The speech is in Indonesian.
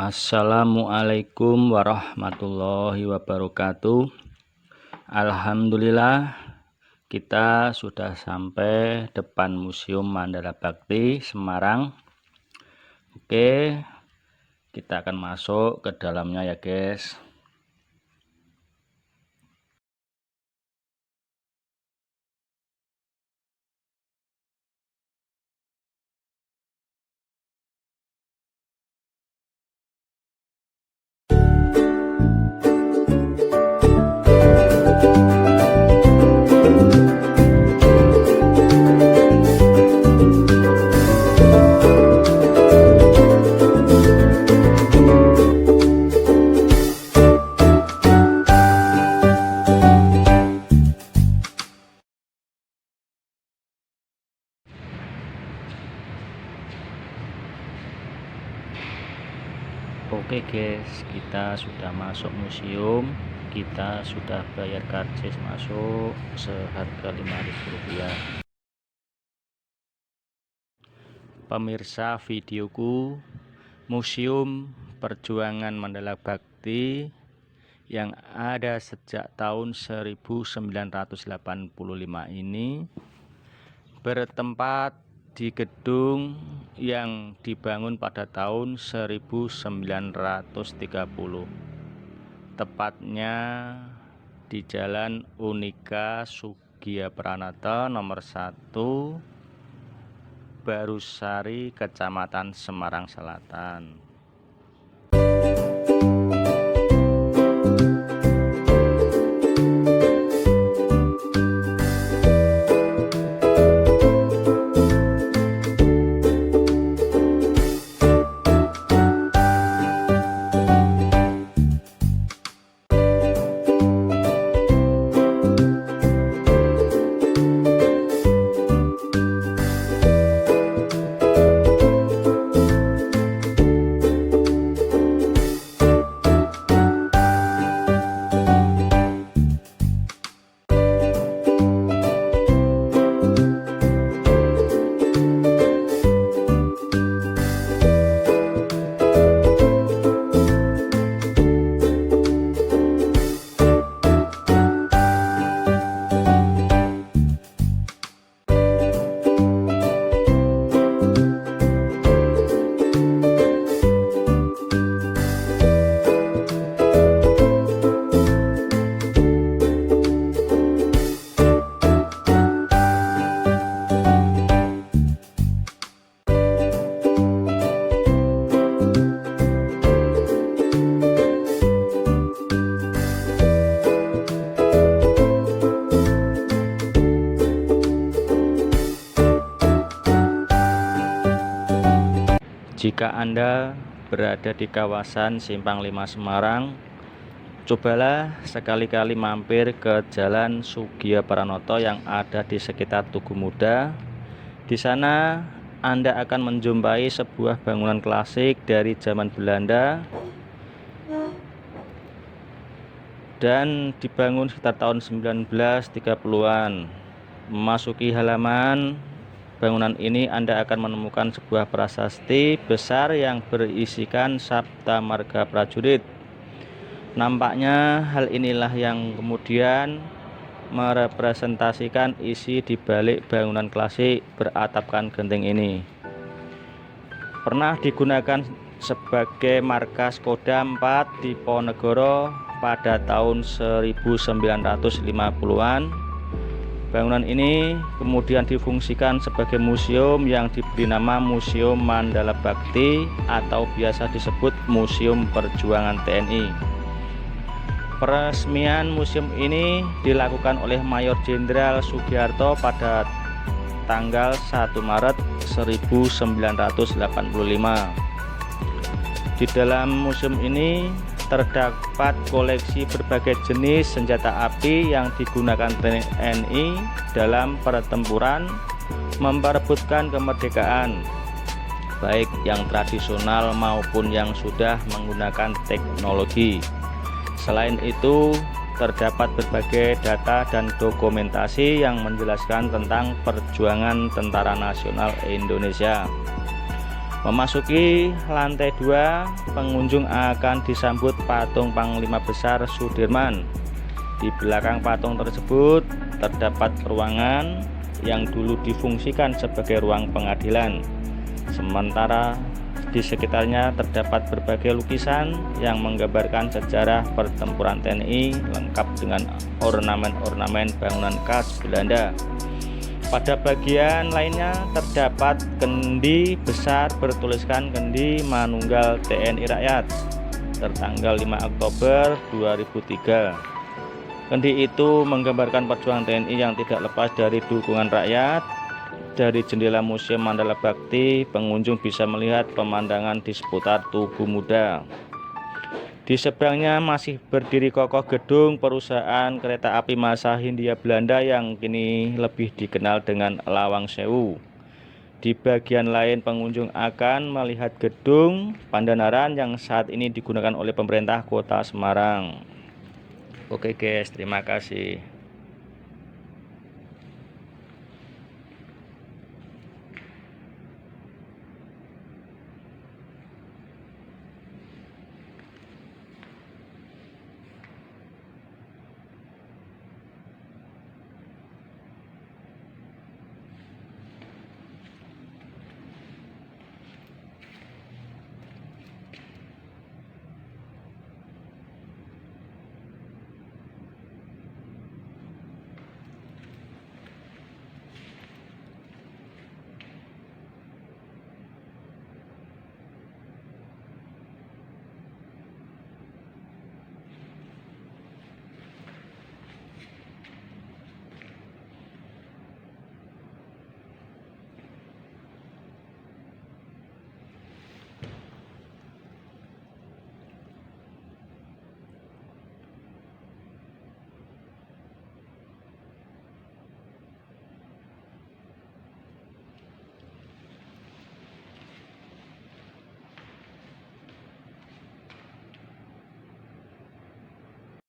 Assalamualaikum warahmatullahi wabarakatuh. Alhamdulillah kita sudah sampai depan Museum Mandala Bhakti Semarang. Oke, kita akan masuk ke dalamnya ya guys. Oke guys, kita sudah masuk museum. Kita sudah bayar karcis masuk seharga Rp5.000. Pemirsa videoku, Museum Perjuangan Mandala Bhakti yang ada sejak tahun 1985 ini bertempat di gedung yang dibangun pada tahun 1930, tepatnya di Jalan Unika Sugiyapranata nomor 1 Barusari, Kecamatan Semarang Selatan. Jika Anda berada di kawasan Simpang 5 Semarang, cobalah sekali-kali mampir ke Jalan Sugiyapranata yang ada di sekitar Tugu Muda. Di sana Anda akan menjumpai sebuah bangunan klasik dari zaman Belanda dan dibangun sekitar tahun 1930-an. Memasuki halaman bangunan ini Anda akan menemukan sebuah prasasti besar yang berisikan sabta marga prajurit. Nampaknya hal inilah yang kemudian merepresentasikan isi di balik bangunan klasik beratapkan genting ini. Pernah digunakan sebagai markas Kodam 4 Diponegoro pada tahun 1950-an. Bangunan ini kemudian difungsikan sebagai museum yang diberi nama Museum Mandala Bhakti atau biasa disebut Museum Perjuangan TNI. Peresmian museum ini dilakukan oleh Mayor Jenderal Sugiharto pada tanggal 1 Maret 1985. Di dalam museum ini terdapat koleksi berbagai jenis senjata api yang digunakan TNI dalam pertempuran memperebutkan kemerdekaan, baik yang tradisional maupun yang sudah menggunakan teknologi. Selain itu, terdapat berbagai data dan dokumentasi yang menjelaskan tentang perjuangan Tentara Nasional Indonesia. Memasuki lantai 2, pengunjung akan disambut patung Panglima Besar Sudirman. Di belakang patung tersebut terdapat ruangan yang dulu difungsikan sebagai ruang pengadilan. Sementara di sekitarnya terdapat berbagai lukisan yang menggambarkan sejarah pertempuran TNI lengkap dengan ornamen-ornamen bangunan khas Belanda. Pada bagian lainnya terdapat kendi besar bertuliskan Kendi Manunggal TNI Rakyat tertanggal 5 Oktober 2003. Kendi itu menggambarkan perjuangan TNI yang tidak lepas dari dukungan rakyat. Dari jendela Museum Mandala Bakti, pengunjung bisa melihat pemandangan di seputar Tugu Muda. Di seberangnya masih berdiri kokoh gedung perusahaan kereta api massa Hindia Belanda yang kini lebih dikenal dengan Lawang Sewu. Di bagian lain pengunjung akan melihat gedung Pandanaran yang saat ini digunakan oleh pemerintah Kota Semarang. Oke guys, terima kasih.